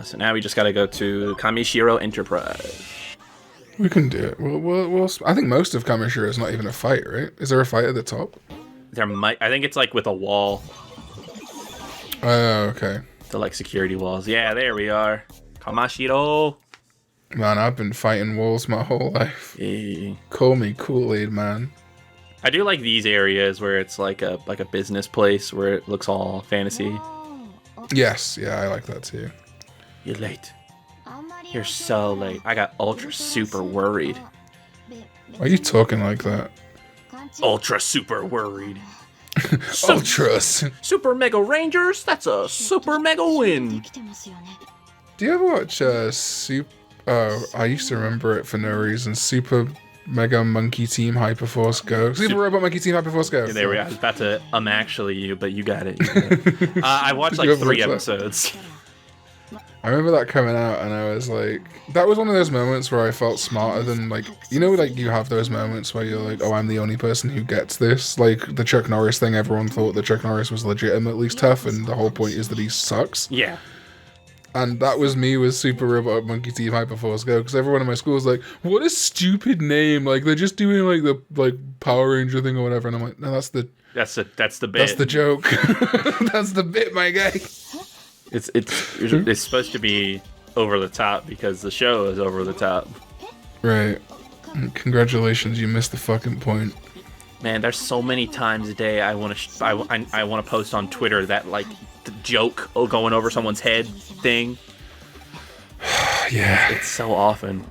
So now we just gotta go to Kamishiro Enterprise. We can do it. I think most of Kamishiro is not even a fight, right? Is there a fight at the top? I think it's like with a wall. Oh, okay. The like security walls. Yeah, there we are. Kamishiro. Man, I've been fighting walls my whole life. Yeah. Call me Kool-Aid, man. I do like these areas where it's like a business place where it looks all fantasy. Yes, yeah, I like that too. You're late. You're so late. I got ultra super worried. Why are you talking like that? Ultra super worried. Ultras. Super Mega Rangers? That's a super mega win. Do you ever watch Oh, I used to remember it for no reason. Super Mega Monkey Team Hyperforce Go. Super Robot Monkey Team Hyperforce Go. Yeah, there we are. I was about to actually you, but you got it. I watched like 3 episodes. I remember that coming out, and I was like, that was one of those moments where I felt smarter than, like, you know, like, you have those moments where you're like, oh, I'm the only person who gets this. Like, the Chuck Norris thing, everyone thought that Chuck Norris was legitimately tough, and the whole point is that he sucks. Yeah. And that was me with Super Robot Monkey Team Hyperforce Go, because everyone in my school was like, what a stupid name. Like, they're just doing, like, the, like, Power Ranger thing or whatever. And I'm like, no, that's the bit. That's the joke. That's the bit, my guy. It's supposed to be over the top because the show is over the top. Right. Congratulations, you missed the fucking point. Man, there's so many times a day I want to post on Twitter that like the joke going over someone's head thing. Yeah. It's so often.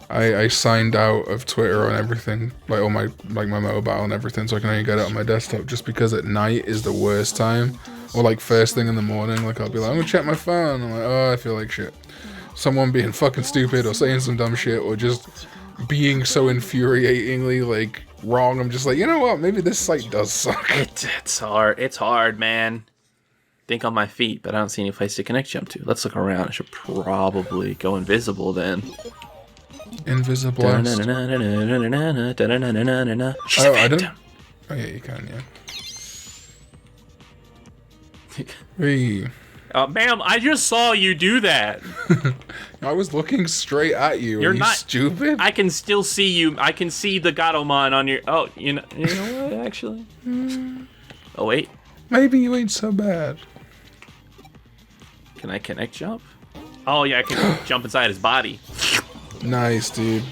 I signed out of Twitter and everything, like all my mobile and everything, so I can only get it on my desktop, just because at night is the worst time. Or like first thing in the morning, like I'll be like, I'm gonna check my phone. I'm like, oh, I feel like shit. Someone being fucking stupid or saying some dumb shit or just being so infuriatingly like wrong. I'm just like, you know what? Maybe this site does suck. It's hard. It's hard, man. Think on my feet, but I don't see any place to connect jump to. Let's look around. I should probably go invisible then. Invisible. Oh, I don't. Oh yeah, you can. Yeah. Hey. Ma'am, I just saw you do that. I was looking straight at you. You're Are you not stupid. I can still see you. I can see the Gatomon on your. Oh, you know what? Actually. Oh wait. Maybe you ain't so bad. Can I connect jump? Oh yeah, I can jump inside his body. Nice, dude.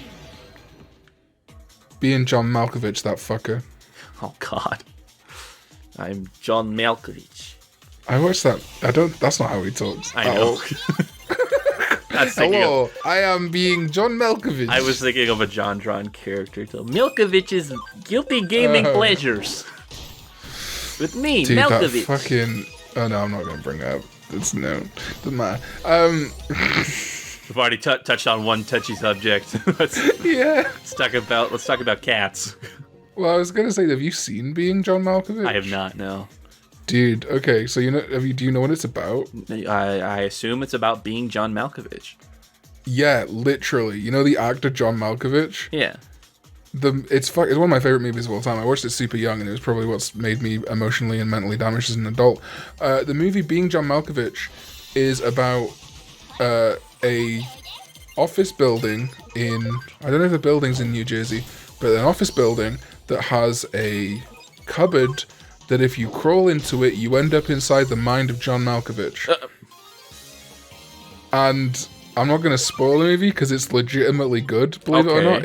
Being John Malkovich, that fucker. Oh god. I'm John Malkovich. I watched that. That's not how he talks. I know. Hello, I am being John Malkovich. I was thinking of a John Dron character. So Malkovich's guilty gaming pleasures. With me, dude, Malkovich. That fucking. Oh no, I'm not gonna bring that up. It's no, doesn't matter. We've already touched on one touchy subject. Let's talk about cats. Well, I was gonna say, have you seen Being John Malkovich? I have not. No. Dude, okay, so do you know what it's about? I assume it's about being John Malkovich. Yeah, literally. You know the actor John Malkovich? Yeah. It's one of my favorite movies of all time. I watched it super young, and it was probably what's made me emotionally and mentally damaged as an adult. The movie Being John Malkovich is about a office building in, I don't know if the building's in New Jersey, but an office building that has a cupboard that if you crawl into it, you end up inside the mind of John Malkovich. And I'm not going to spoil the movie because it's legitimately good, believe it or not.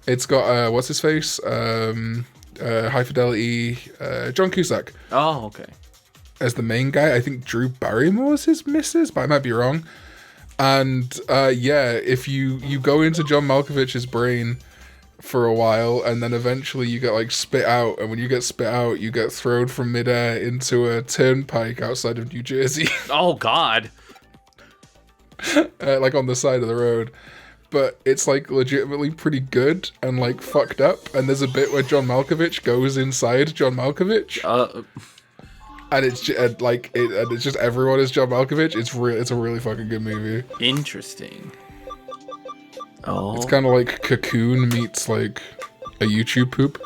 It's got, what's his face? High Fidelity, John Cusack. Oh, okay. As the main guy. I think Drew Barrymore's his missus, but I might be wrong. And yeah, if you go into John Malkovich's brain for a while, and then eventually you get like spit out, and when you get spit out, you get thrown from midair into a turnpike outside of New Jersey. Oh God! Like on the side of the road, but it's like legitimately pretty good and like fucked up. And there's a bit where John Malkovich goes inside John Malkovich, and it's it's just everyone is John Malkovich. It's a really fucking good movie. Interesting. Oh. It's kind of like Cocoon meets like a YouTube poop.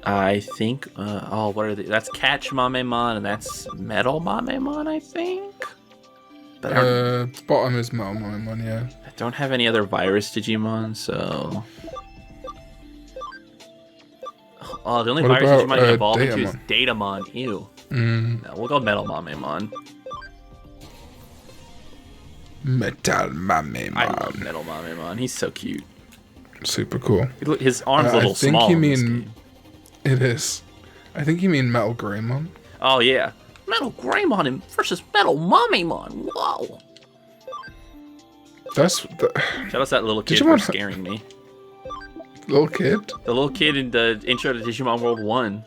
I think. What are they? That's Catch Mamemon and that's Metal Mamemon, I think. But I Bottom is Metal Mamemon, yeah. don't have any other virus Digimon, so... Oh, the only What virus about, Digimon you can evolve into is Datamon? Datamon. Ew. No, we'll go Metal Mamemon. Metal Mamemon. I love Metal Mamemon. He's so cute. Super cool. His arm's a little small. I think you in this mean... game. It is. I think you mean Metal Greymon. Oh, yeah. Metal Greymon versus Metal Mamemon. Whoa. That's... Shout out to that little kid Digimon for scaring me. Little kid? The little kid in the intro to Digimon World 1.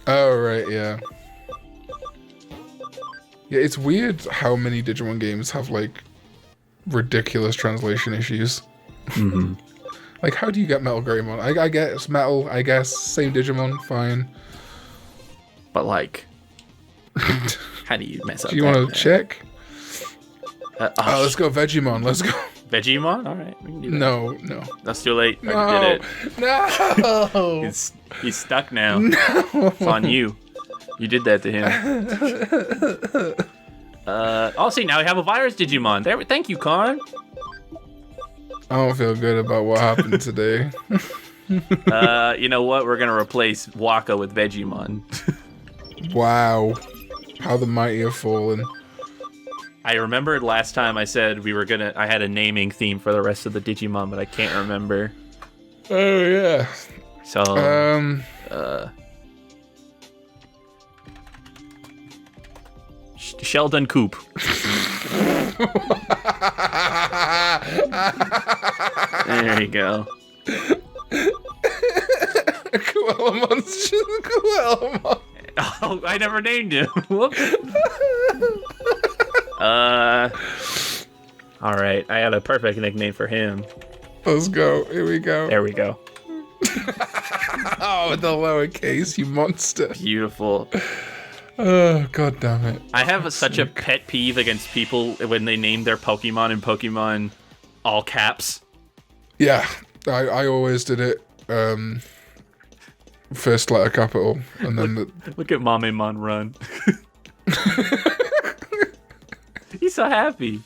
Oh, right, yeah. Yeah, it's weird how many Digimon games have, like, ridiculous translation issues. Mm-hmm. Like, how do you get Metal Greymon? I guess Metal, I guess. Same Digimon, fine. But, like, how do you mess up Do you that, want to check? Let's go Vegemon. Let's go. Vegemon? Alright, we can do that. No. That's too late. I already did it. No. He's stuck now. No. It's on you. You did that to him. Oh, see, now we have a virus Digimon. There, thank you, Karn. I don't feel good about what happened today. You know what? We're gonna replace Waka with Vegemon. Wow. How the mighty have fallen. I remembered last time I said I had a naming theme for the rest of the Digimon, but I can't remember. Oh, yeah. So, Sheldon Coop. There you go. Coelamon's just Coelamon. Oh, I never named him. Whoops. All right. I had a perfect nickname for him. Let's go. Here we go. There we go. Oh, the lowercase, you monster. Beautiful. Oh, god damn it. I have such a pet peeve against people when they name their Pokemon in Pokemon all caps. Yeah, I always did it. First letter capital, and then Look at Mamemon run. He's so happy.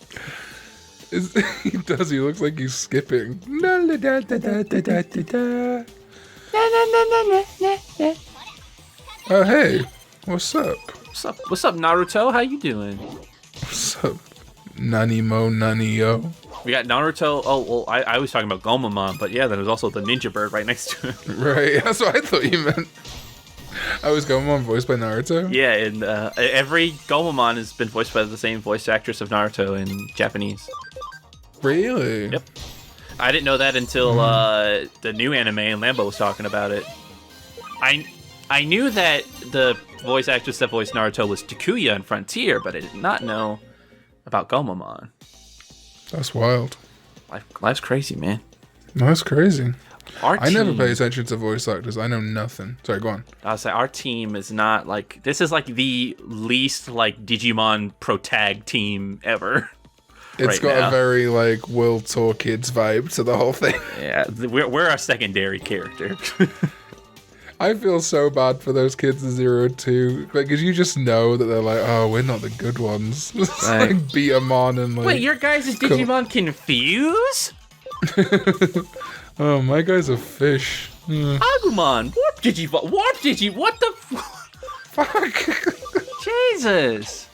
He does. He looks like he's skipping. Oh hey, what's up? What's up, Naruto? How you doing? What's up, Nanio? We got Naruto. Oh, well, I was talking about Gomamon, but yeah, there's also the Ninja Bird right next to him. Right, that's what I thought you meant. I was Gomamon voiced by Naruto? Yeah, and every Gomamon has been voiced by the same voice actress of Naruto in Japanese. Really? Yep. I didn't know that until the new anime and Lambo was talking about it. I knew that the voice actress that voiced Naruto was Takuya in Frontier, but I did not know about Gomamon. That's wild. Life's crazy, man. That's crazy. I never pay attention to voice actors. I know nothing. Sorry, go on. I was like, our team is not like, this is like the least like Digimon pro tag team ever. It's got a very like World Tour Kids vibe to the whole thing. Yeah, we're a secondary character. I feel so bad for those kids in 02, because you just know that they're like, oh, we're not the good ones. It's like beat 'em on and like. Wait, your guys is Digimon Confuse? Oh, my guy's a fish. Agumon, Warp Digi, what the fuck? Jesus.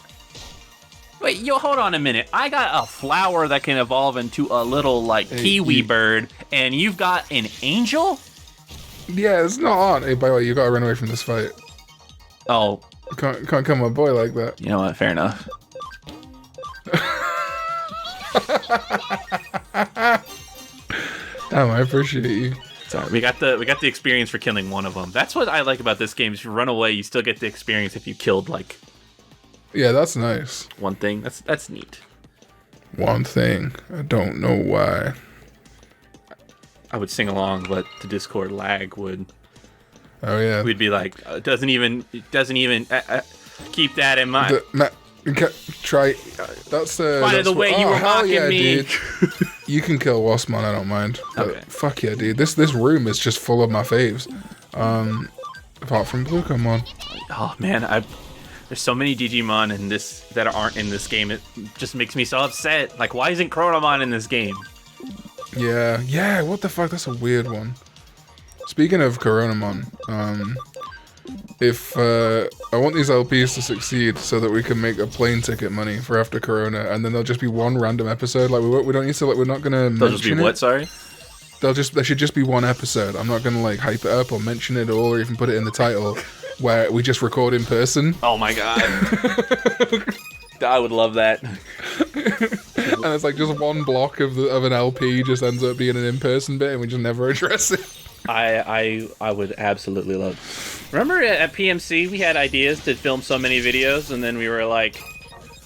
Wait, hold on a minute. I got a flower that can evolve into a little like kiwi bird, and you've got an angel? Yeah, it's not on. Hey, by the way, you gotta run away from this fight. Oh. You can't come my boy like that. You know what? Fair enough. Damn, I appreciate you. Sorry, we got the experience for killing one of them. That's what I like about this game. If you run away, you still get the experience if you killed like. Yeah, that's nice. One thing. That's neat. One thing. I don't know why. I would sing along, but the Discord lag would. Oh yeah. We'd be like, it doesn't even keep that in mind. Try. That's the. By the way, you were mocking me. Dude. You can kill Waspmon, I don't mind. But okay. Fuck yeah, dude. This room is just full of my faves. Apart from Blue, come on. Oh man, There's so many Digimon in this that aren't in this game. It just makes me so upset. Like, why isn't Chronomon in this game? Yeah, what the fuck? That's a weird one. Speaking of Coronamon, if I want these LPs to succeed so that we can make a plane ticket money for after Corona, and then there'll just be one random episode. Like we don't need to, like, we're not gonna They'll just be mention what? it. Sorry. There should just be one episode. I'm not gonna like hype it up or mention it all, or even put it in the title, where we just record in person. Oh my god. I would love that. And it's like just one block of an LP just ends up being an in-person bit, and we just never address it. I would absolutely love. Remember at PMC we had ideas to film so many videos, and then we were like,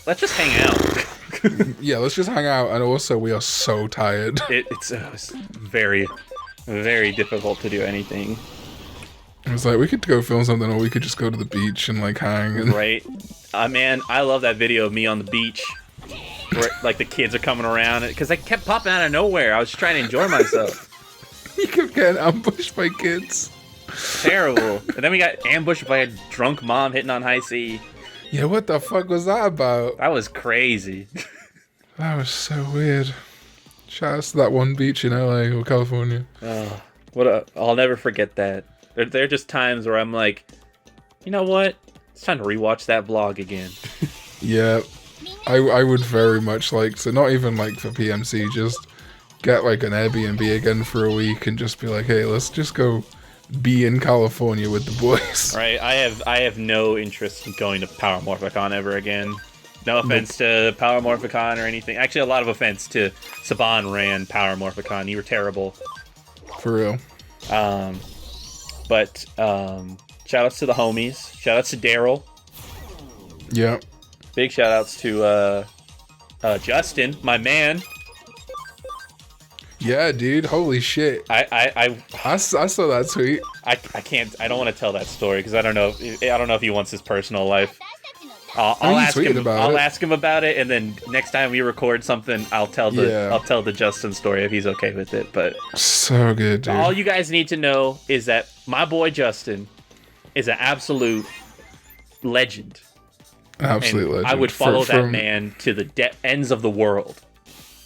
let's just hang out. Yeah, let's just hang out, and also we are so tired. It's very, very difficult to do anything. It's like we could go film something, or we could just go to the beach and like hang. And... Right, man, I love that video of me on the beach, where like the kids are coming around, because they kept popping out of nowhere. I was just trying to enjoy myself. You kept getting ambushed by kids. Terrible. And then we got ambushed by a drunk mom hitting on high C. Yeah, what the fuck was that about? That was crazy. That was so weird. Shout out to that one beach in LA or California. Oh, I'll never forget that. There are just times where I'm like, you know what? It's time to rewatch that vlog again. Yeah, I would very much like to, not even like for PMC, just get like an Airbnb again for a week and just be like, hey, let's just go be in California with the boys. Right, I have no interest in going to Power Morphicon ever again. No offense to Power Morphicon or anything. Actually, a lot of offense to Saban ran Power Morphicon. You were terrible. For real. But shout outs to the homies. Shout outs to Daryl. Yeah. Big shout outs to Justin, my man. Yeah, dude. Holy shit. I saw that tweet. I can't. I don't want to tell that story because I don't know if he wants his personal life. I'll ask him. I'll ask him about it, and then next time we record something, I'll tell the Justin story if he's okay with it. But so good, dude. All you guys need to know is that my boy Justin is an absolute legend. Absolute legend. I would follow that man to the ends of the world.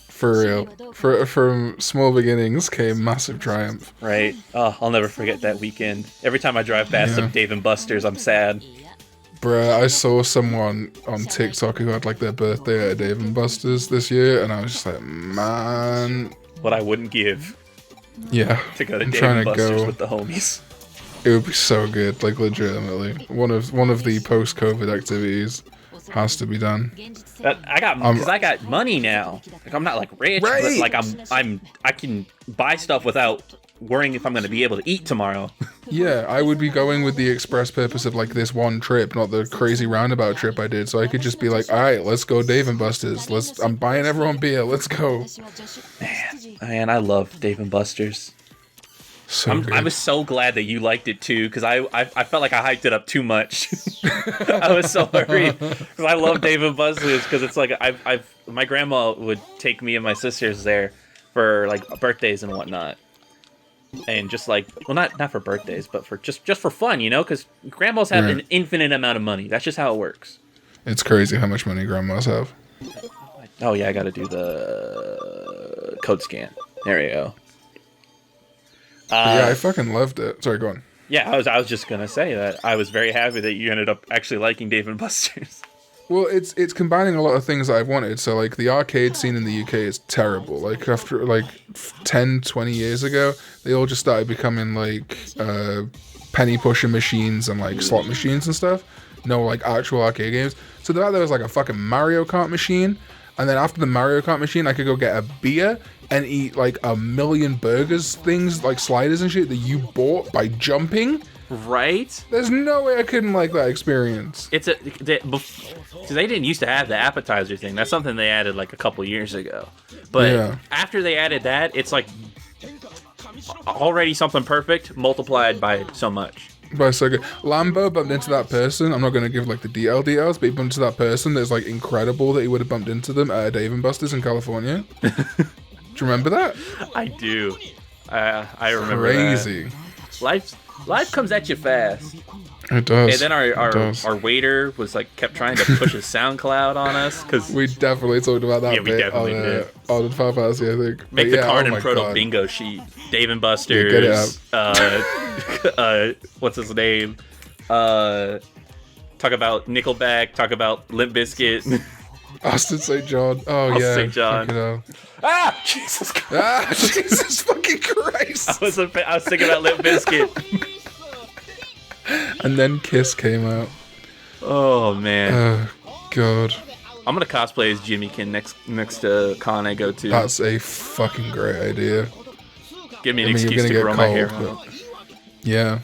For real. From small beginnings came massive triumph. Right. Oh, I'll never forget that weekend. Every time I drive past some Dave & Buster's, I'm sad. Bruh, I saw someone on TikTok who had like their birthday at Dave & Buster's this year, and I was just like, man. What I wouldn't give. Yeah. To go to Dave & Buster's with the homies. It would be so good, like legitimately. One of the post-COVID activities has to be done. I got money now. Like, I'm not like rich, right. but like I can buy stuff without worrying if I'm going to be able to eat tomorrow. Yeah, I would be going with the express purpose of like this one trip, not the crazy roundabout trip I did. So I could just be like, all right, let's go Dave & Buster's. I'm buying everyone beer. Let's go. Man, I love Dave & Buster's. I was so glad that you liked it too, because I felt like I hyped it up too much. I was so worried because I love Dave & Buster's, because it's like my grandma would take me and my sisters there for like birthdays and whatnot, and just like, well, not for birthdays, but for just for fun, you know, because grandmas have an infinite amount of money. That's just how it works. It's crazy how much money grandmas have. Oh yeah, I got to do the code scan. There you go. Yeah, I fucking loved it. Sorry, go on. Yeah, I was just gonna say that I was very happy that you ended up actually liking Dave & Buster's. Well, it's combining a lot of things that I've wanted. So, like, the arcade scene in the UK is terrible. Like, after, like, 10, 20 years ago, they all just started becoming, like, penny pusher machines and, like, slot machines and stuff. No, like, actual arcade games. So, there was, like, a fucking Mario Kart machine. And then after the Mario Kart machine, I could go get a beer and eat, like, a million burgers, things, like, sliders and shit that you bought by jumping. Right? There's no way I couldn't like that experience. They didn't used to have the appetizer thing. That's something they added like a couple years ago. But after they added that, it's like already something perfect multiplied by so much. By so good. Lambo bumped into that person. I'm not going to give like the details, but he bumped into that person that's like incredible that he would have bumped into them at a Dave & Buster's in California. Do you remember that? I do. I remember crazy. that. Life comes at you fast. It does. And then our waiter was like kept trying to push his SoundCloud on us because we definitely talked about that. Yeah, we definitely did. On the Farfast, I think. Make the Karn and Proto bingo sheet. Dave and Buster's. What's his name? Talk about Nickelback. Talk about Limp Bizkit. Austin St. John. Oh Austin yeah. St. John. Ah, Jesus Christ. Ah, Jesus fucking Christ. I was thinking about Limp Bizkit. And then Kiss came out. Oh man. Oh god. I'm gonna cosplay as Jimmykin next con I go to. That's a fucking great idea. Give me an excuse to grow my hair out. Yeah.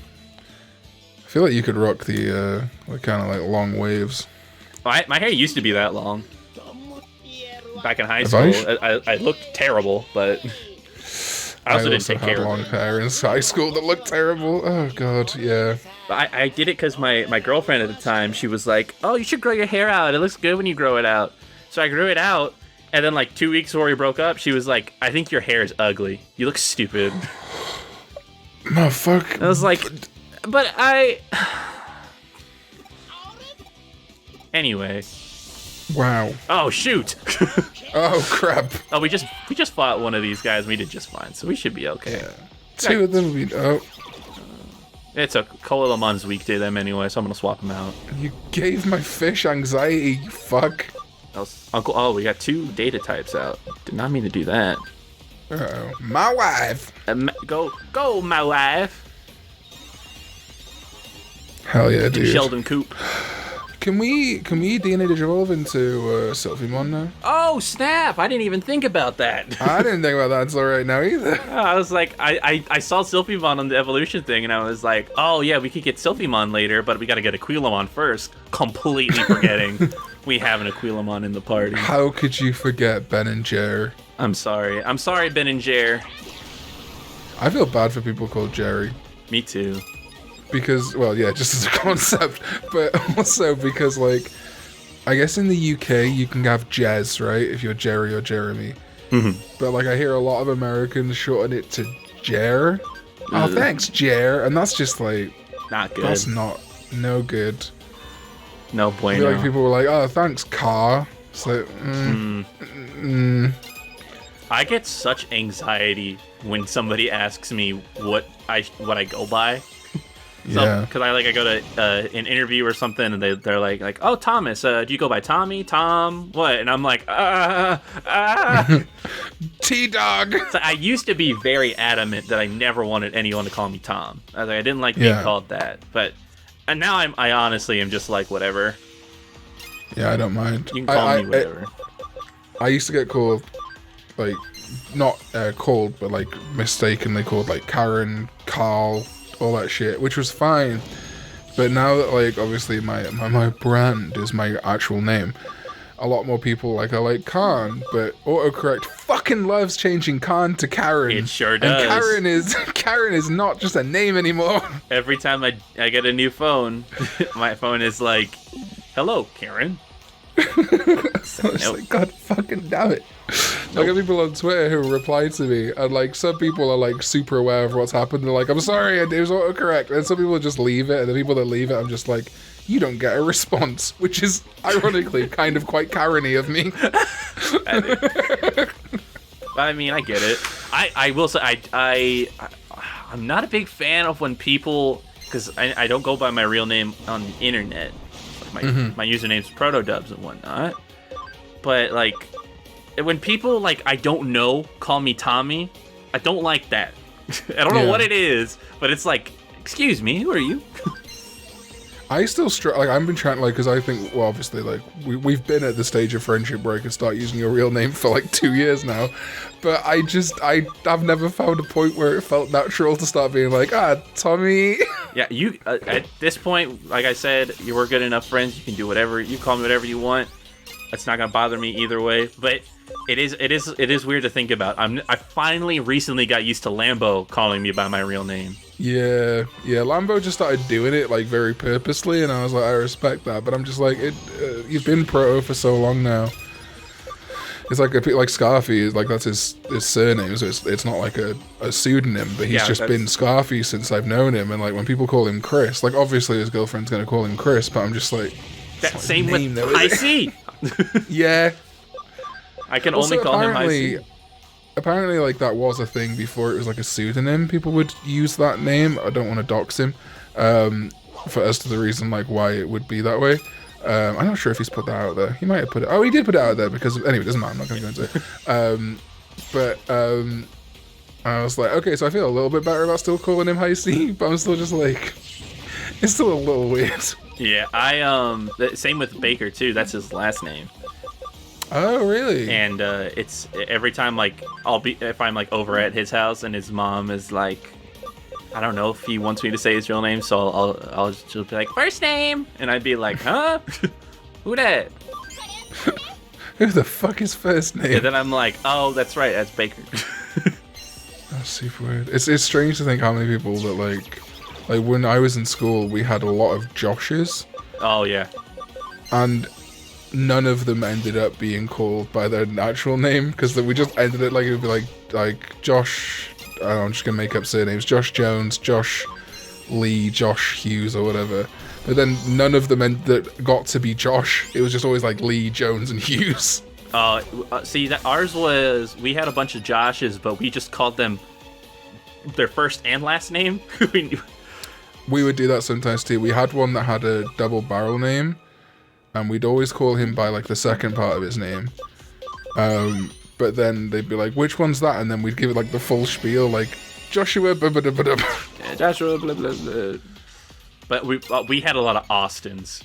I feel like you could rock the kind of like long waves. My hair used to be that long. Back in high school, I looked terrible, but I also didn't take care of it. I had long hair in high school that looked terrible. Oh god, yeah. But I did it because my girlfriend at the time, she was like, "Oh, you should grow your hair out. It looks good when you grow it out." So I grew it out, and then like 2 weeks before we broke up, she was like, "I think your hair is ugly. You look stupid." No, fuck. I was like, but I... Anyway. Wow. Oh, shoot. Oh, crap. Oh, we just fought one of these guys, and we did just fine, so we should be okay. Yeah. Two of them, It's a Colamon's weekday them anyway, so I'm gonna swap them out. You gave my fish anxiety, you fuck. Uncle, oh, we got 2 data types out. Did not mean to do that. Uh-oh. My wife. Go, my wife. Hell yeah, dude. Sheldon Coop. Can we DNA Digivolve into Sylphimon now? Oh, snap! I didn't even think about that. I didn't think about that until right now either. I was like, I saw Sylphimon on the evolution thing, and I was like, oh yeah, we could get Sylphimon later, but we gotta get Aquilamon first. Completely forgetting we have an Aquilamon in the party. How could you forget Ben and Jer? I'm sorry, Ben and Jer. I feel bad for people called Jerry. Me too. Because, well, yeah, just as a concept, but also because, like, I guess in the UK you can have Jez, right? If you're Jerry or Jeremy. Mm-hmm. But, like, I hear a lot of Americans shorten it to Jer. Oh, thanks, Jer. And that's just, like... Not good. That's no good. No I bueno. feel like people were like, oh, thanks, Car. It's like, I get such anxiety when somebody asks me what I go by. Yeah. Because I go to an interview or something, and they're like, oh, Thomas, do you go by Tommy, Tom, what? And I'm like, T-Dog. So I used to be very adamant that I never wanted anyone to call me Tom. I was like, I didn't like being called that, and now I honestly am just like, whatever. Yeah, I don't mind. You can call me whatever. I used to get called, like, not called, but like mistakenly called, like Karen, Carl, all that shit, which was fine. But now that, like, obviously my brand is my actual name, a lot more people are like Karn, but autocorrect fucking loves changing Karn to Karen. It sure does. And Karen is not just a name anymore. Every time I get a new phone, my phone is like, hello, Karen. It's like, God fucking damn it. Like, I got people on Twitter who reply to me, and like some people are like super aware of what's happened. They're like, I'm sorry, it was autocorrect. And some people just leave it, and the people that leave it, I'm just like, you don't get a response, which is ironically kind of quite Karen-y of me. I mean, I get it. I will say I'm not a big fan of when people, because I don't go by my real name on the internet. Like my username's Protodubs and whatnot. But like, when people like I don't know call me Tommy, I don't like that. I don't know what it is, but it's like, excuse me, who are you? I still like, I've been trying, like, because I think, well, obviously, like, we've been at the stage of friendship where I can start using your real name for like 2 years now, but I've never found a point where it felt natural to start being like, Tommy. Yeah, you at this point, like I said, you were good enough friends. You can do whatever, you call me whatever you want. It's not gonna bother me either way. But it is weird to think about. I finally recently got used to Lambo calling me by my real name. Yeah, Lambo just started doing it like very purposely, and I was like, I respect that, but I'm just like, you've been Proto for so long now. It's like like Scarfy, like that's his surname, so it's not like a pseudonym, but he's just been Scarfy since I've known him. And like when people call him Chris, like obviously his girlfriend's gonna call him Chris, but I'm just like that same with High C. Yeah, I can only call him High C. Apparently, like that was a thing before it was like a pseudonym. People would use that name. I don't want to dox him, as to the reason like why it would be that way. I'm not sure if he's put that out there. He might have put it. Oh, he did put it out there because anyway, it doesn't matter. I'm not going to go into it. I was like, okay, so I feel a little bit better about still calling him High C, but I'm still just like, it's still a little weird. Yeah, same with Baker too. That's his last name. Oh, really? And it's every time like if I'm like over at his house and his mom is like, I don't know if he wants me to say his real name, so I'll just be like, first name, and I'd be like, huh? Who that? Who the fuck is first name? And then I'm like, oh, that's right, that's Baker. That's super weird. It's strange to think how many people that like when I was in school, we had a lot of Joshes. Oh yeah. And none of them ended up being called by their actual name because we just ended it like it would be like Josh. I'm just gonna make up surnames: Josh Jones, Josh Lee, Josh Hughes, or whatever. But then none of them that got to be Josh. It was just always like Lee, Jones, and Hughes. See, that ours was we had a bunch of Joshes, but we just called them their first and last name. We would do that sometimes too. We had one that had a double barrel name, and we'd always call him by like the second part of his name. But then they'd be like, which one's that? And then we'd give it like the full spiel, like Joshua blah, blah, blah, blah. Yeah, Joshua blah, blah, blah. But we had a lot of Austins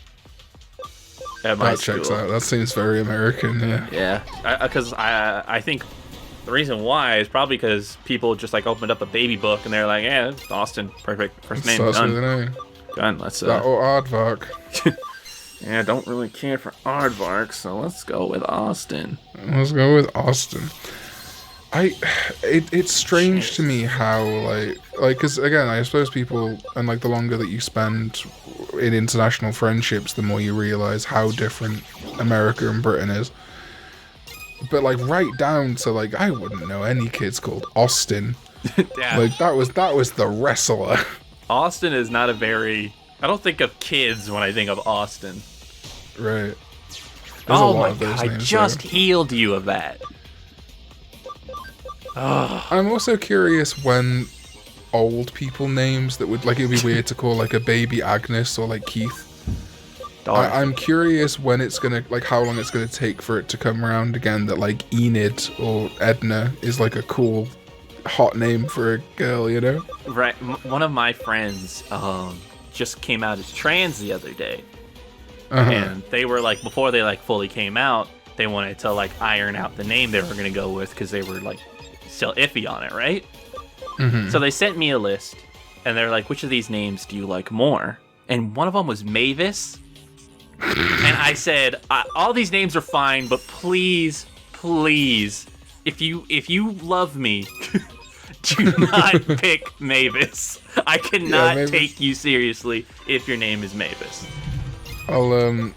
at my school. That checks out. That seems very American, yeah. Yeah, because I think the reason why is probably because people just like opened up a baby book and they're like, yeah, it's Austin, perfect, first name, done. Done, let's... That or Aardvark. Yeah, I don't really care for Aardvark, so let's go with Austin. Let's go with Austin. It's strange to me how, like, because, again, I suppose people, and, like, the longer that you spend in international friendships, the more you realise how different America and Britain is. But, like, right down to, like, I wouldn't know any kids called Austin. Yeah. Like, that was the wrestler. Austin is not a very... I don't think of kids when I think of Austin. Right. Oh my god, I just healed you of that. I'm also curious when old people names that would, like, it would be weird to call, like, a baby Agnes or, like, Keith. I'm curious when it's gonna, like, how long it's gonna take for it to come around again that, like, Enid or Edna is, like, a cool, hot name for a girl, you know? Right. One of my friends, just came out as trans the other day. And they were like, before they like fully came out, they wanted to like iron out the name they were going to go with because they were like still iffy on it, right? So they sent me a list and they're like, which of these names do you like more? And one of them was Mavis. And I said, all these names are fine, but please, if you love me, do not pick Mavis. I cannot take you seriously if your name is Mavis. I don't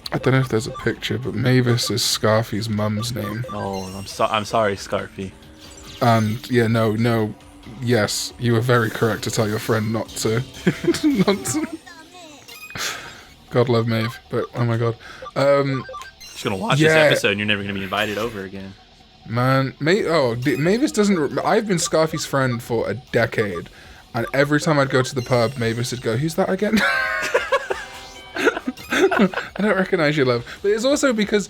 know if there's a picture, but Mavis is Scarfy's mum's name. Oh, I'm sorry, Scarfy. And yeah, no, yes, you were very correct to tell your friend not to. God love Maeve, but oh my god. She's gonna watch this episode and you're never gonna be invited over again. Man, Mavis doesn't... I've been Scarfy's friend for a decade, and every time I'd go to the pub, Mavis would go, who's that again? I don't recognise your love. But it's also because,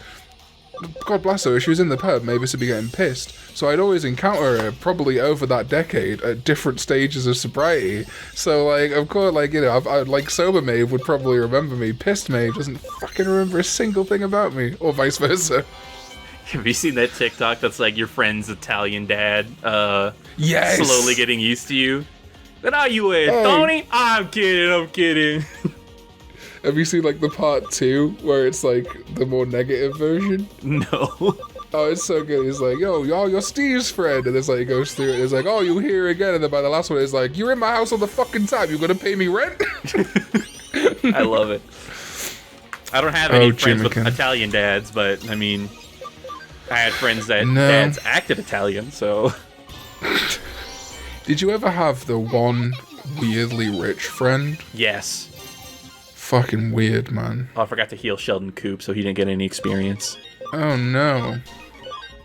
God bless her, if she was in the pub, Mavis would be getting pissed. So I'd always encounter her, probably over that decade, at different stages of sobriety. So, like, of course, like, you know, like, sober Maeve would probably remember me. Pissed Maeve doesn't fucking remember a single thing about me, or vice versa. Have you seen that TikTok that's like your friend's Italian dad yes. slowly getting used to you? Then are you with, Tony? I'm kidding. Have you seen, like, the part 2 where it's, like, the more negative version? No. Oh, it's so good. He's like, yo, you're Steve's friend. And it's like, he goes through it. And it's like, oh, you here again. And then by the last one, it's like, you're in my house all the fucking time. You gonna pay me rent? I love it. I don't have any friends with Italian dads, but, I mean... I had friends that No. dads acted Italian, so. Did you ever have the one weirdly rich friend? Yes. Fucking weird, man. Oh, I forgot to heal Sheldon Coop, so he didn't get any experience. Oh no.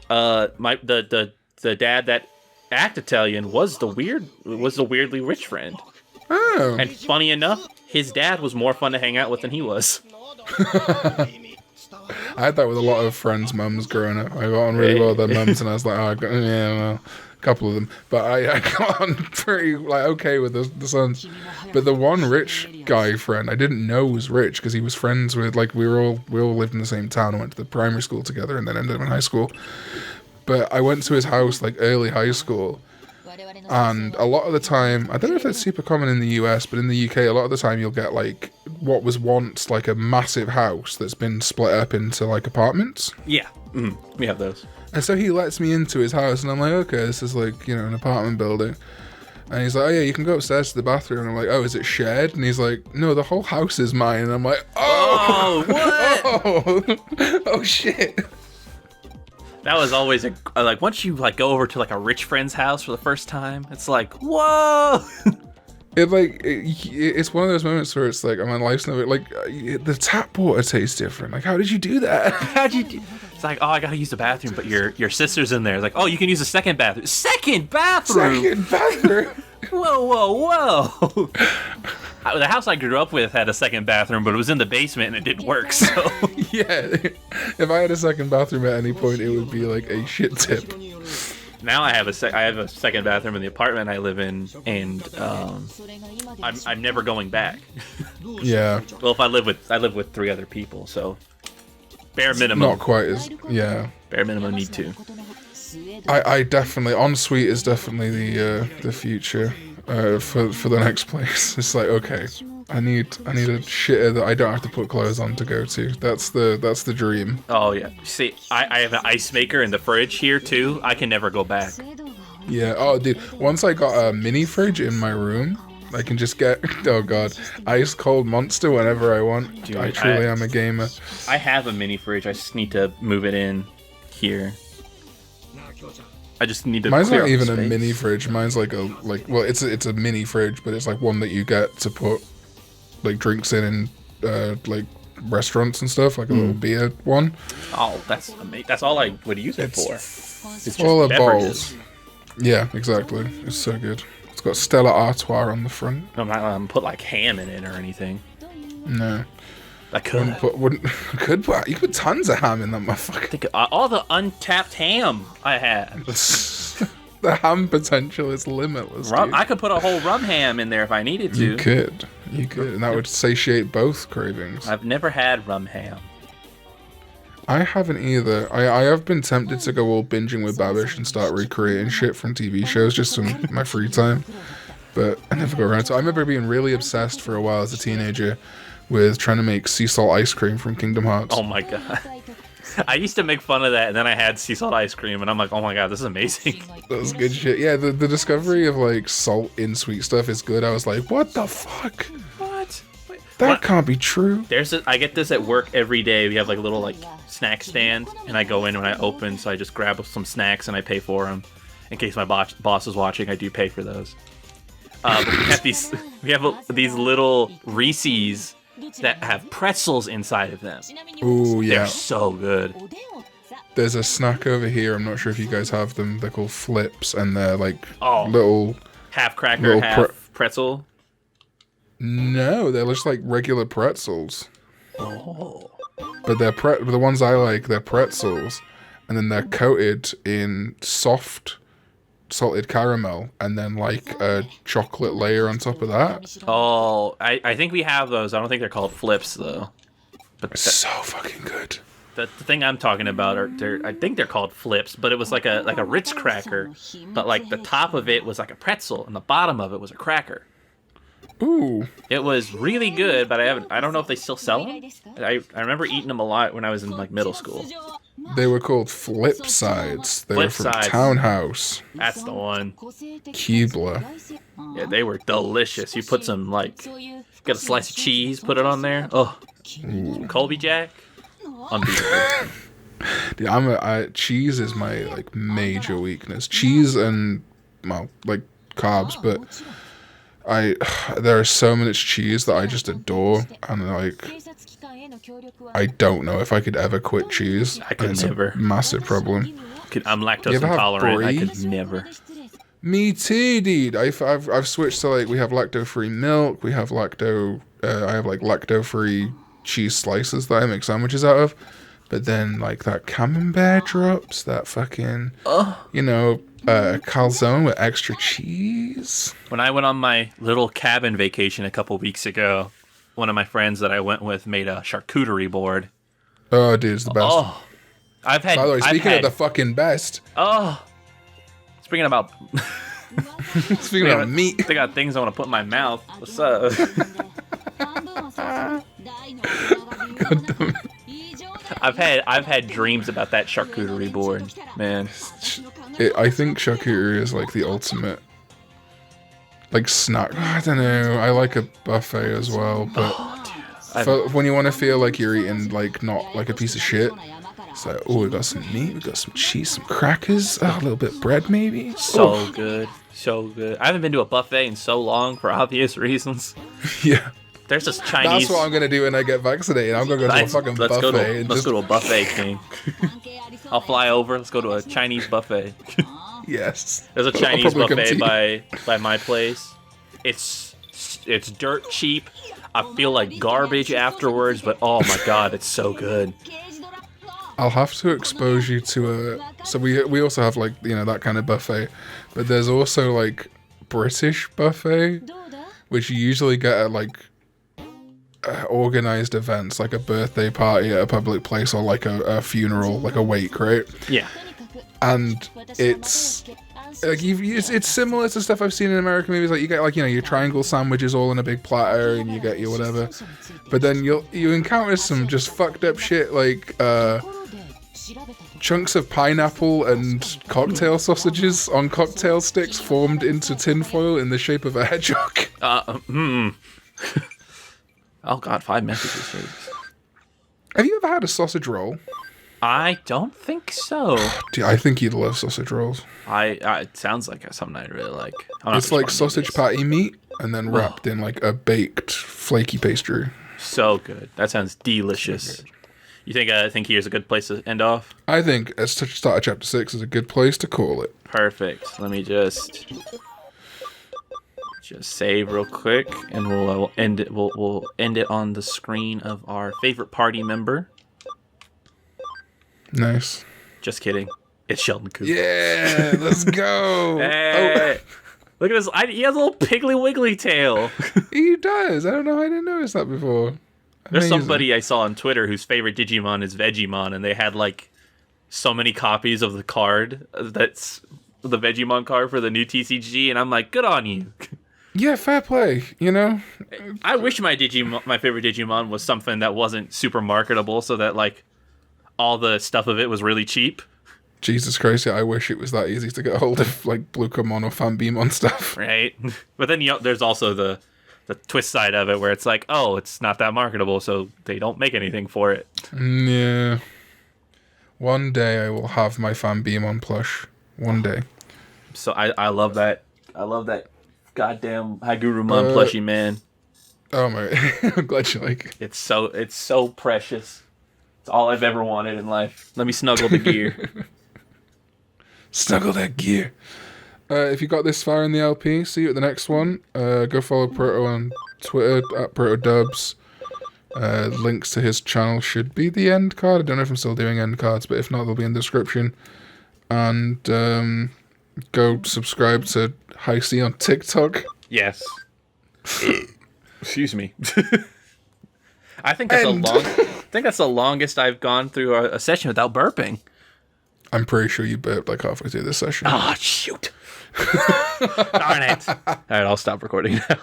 The dad that act Italian was the weirdly rich friend. Oh. And funny enough, his dad was more fun to hang out with than he was. I had that with a lot of friends' mums growing up. I got on really well with their mums, and I was like, well, a couple of them. But I got on pretty okay with the sons. But the one rich guy friend I didn't know was rich because he was friends with we all lived in the same town and went to the primary school together, and then ended up in high school. But I went to his house early high school. And a lot of the time, I don't know if that's super common in the US, but in the UK, a lot of the time you'll get what was once a massive house that's been split up into apartments. Yeah, we have those. And so he lets me into his house, and I'm like, okay, this is an apartment building. And he's like, oh yeah, you can go upstairs to the bathroom. And I'm like, oh, is it shared? And he's like, no, the whole house is mine. And I'm like, oh, what? Oh shit. That was always once you go over to a rich friend's house for the first time, it's like, whoa. It's one of those moments where it's like, my life's never the tap water tastes different. How did you do that? How'd you do? It's like, oh, I gotta use the bathroom, but your sister's in there. It's like, oh, you can use the second bathroom. Second bathroom. Whoa. The house I grew up with had a second bathroom, but it was in the basement and it didn't work. So yeah, if I had a second bathroom at any point, it would be a shit tip. Now I have a second bathroom in the apartment I live in, and I'm never going back. Yeah. Well, if I live with 3 other people, so bare minimum. Not quite as Bare minimum need 2. I definitely ensuite is definitely the future for the next place. It's okay, I need a shitter that I don't have to put clothes on to go to. That's the dream. Oh yeah. See, I have an ice maker in the fridge here too. I can never go back. Yeah. Oh, dude. Once I got a mini fridge in my room, I can just get ice cold Monster whenever I want. Dude, I truly am a gamer. I have a mini fridge. I just need to move it in here. I just need to. Mine's clear not even a space. mini fridge. Mine's it's a mini fridge, but it's one that you get to put drinks in restaurants and stuff, a little beer one. Oh, that's amazing. That's all I would use it for. It's just all the beverages. balls. Yeah, exactly. It's so good. It's got Stella Artois on the front. I'm not gonna put ham in it or anything. No. I could. You could put tons of ham in that motherfucker. Think of all the untapped ham I had. The ham potential is limitless. Rum, dude. I could put a whole rum ham in there if I needed to. You could, and that would satiate both cravings. I've never had rum ham. I haven't either. I have been tempted to go all binging with Babish and start recreating shit from TV shows just in my free time, but I never go around to it. I remember being really obsessed for a while as a teenager with trying to make sea salt ice cream from Kingdom Hearts. Oh my god. I used to make fun of that, and then I had sea salt ice cream, and I'm like, oh my god, this is amazing. That was good shit. Yeah, the discovery of salt in sweet stuff is good. I was like, what the fuck? What? That can't be true. I get this at work every day. We have a little snack stand, and I go in when I open, so I just grab some snacks and I pay for them. In case my boss is watching, I do pay for those. But we have these little Reese's that have pretzels inside of them. Ooh, yeah. They're so good. There's a snack over here. I'm not sure if you guys have them. They're called Flips, and they're little half cracker, half pretzel. No, they're just regular pretzels. Oh. But the ones I like, they're pretzels, and then they're coated in soft salted caramel, and then a chocolate layer on top of that. Oh, I think we have those. I don't think they're called Flips though. But so fucking good. The thing I'm talking about I think they're called Flips, but it was like a Ritz cracker, but the top of it was like a pretzel and the bottom of it was a cracker. Ooh. It was really good, but I don't know if they still sell them. I remember eating them a lot when I was in middle school. They were called Flip Sides. They were from Sides. Townhouse. That's the one. Keebler. Yeah, they were delicious. You put some get a slice of cheese, put it on there. Oh, Colby Jack. Unbeatable. Dude, cheese is my like major weakness. Cheese and well, like carbs, but there is so much cheese that I just adore, and like I don't know if I could ever quit cheese. I could never. A massive problem. I'm lactose intolerant. I could never. Me too, dude. I've switched to like we have lacto-free milk. We have I have like lacto-free cheese slices that I make sandwiches out of. But then like that camembert drops, that fucking calzone with extra cheese. When I went on my little cabin vacation a couple weeks ago, one of my friends that I went with made a charcuterie board. Oh, dude, it's the best. Oh, By the way, speaking of the fucking best. Oh, speaking about speaking of meat, they got things I want to put in my mouth. What's up? God damn it. I've had dreams about that charcuterie board, man. I think charcuterie is like the ultimate like snack. I don't know. I like a buffet as well, but when you want to feel like you're eating like not like a piece of shit, it's like, oh, we got some meat, we got some cheese, some crackers, a little bit of bread maybe. So good, so good. I haven't been to a buffet in so long for obvious reasons. Yeah. There's this Chinese. That's what I'm gonna do when I get vaccinated. I'm gonna go to a fucking buffet. Let's go to a buffet, King. I'll fly over. Let's go to a Chinese buffet. Yes. There's a Chinese buffet by my place. It's dirt cheap. I feel like garbage afterwards, but oh my god, it's so good. I'll have to expose you to so we also have like that kind of buffet, but there's also like British buffet, which you usually get at like organized events, like a birthday party at a public place or like a funeral, like a wake, right? Yeah. And it's like it's similar to stuff I've seen in American movies. Like you get like your triangle sandwiches all in a big platter, and you get your whatever. But then you encounter some just fucked up shit like chunks of pineapple and cocktail sausages on cocktail sticks formed into tinfoil in the shape of a hedgehog. Oh god, 5 messages, please. Have you ever had a sausage roll? I don't think so. Dude, I think you'd love sausage rolls. It sounds like something I'd really like. It's like sausage patty meat and then wrapped in like a baked flaky pastry. So good. That sounds delicious. You think here's a good place to end off? I think start of chapter 6 is a good place to call it. Perfect. Let me just save real quick, and we'll end it. We'll end it on the screen of our favorite party member. Nice. Just kidding. It's Sheldon Cooper. Yeah, let's go. Hey, look at this. He has a little piggly wiggly tail. He does. I don't know. I didn't notice that before. There's somebody I saw on Twitter whose favorite Digimon is Vegemon, and they had like so many copies of the card that's the Vegemon card for the new TCG, and I'm like, good on you. Yeah, fair play, I wish my favorite Digimon was something that wasn't super marketable, so that like all the stuff of it was really cheap. Jesus Christ, yeah, I wish it was that easy to get hold of like Bluecomon or Fanbeamon stuff. Right. But then there's also the twist side of it where it's like, oh, it's not that marketable, so they don't make anything for it. Yeah. One day I will have my Fanbeamon plush. One day. So I love that. I love that goddamn Hagurumon plushie, man. Oh my! I'm glad you like it. It's so precious. It's all I've ever wanted in life. Let me snuggle the gear. Snuggle that gear. If you got this far in the LP, see you at the next one. Go follow Proto on Twitter at ProtoDubs. Links to his channel should be the end card. I don't know if I'm still doing end cards, but if not, they'll be in the description. And go subscribe to High C on TikTok. Yes. Excuse me. I think that's the longest I've gone through a session without burping. I'm pretty sure you burped like halfway through this session. Oh, shoot. Darn it. All right, I'll stop recording now.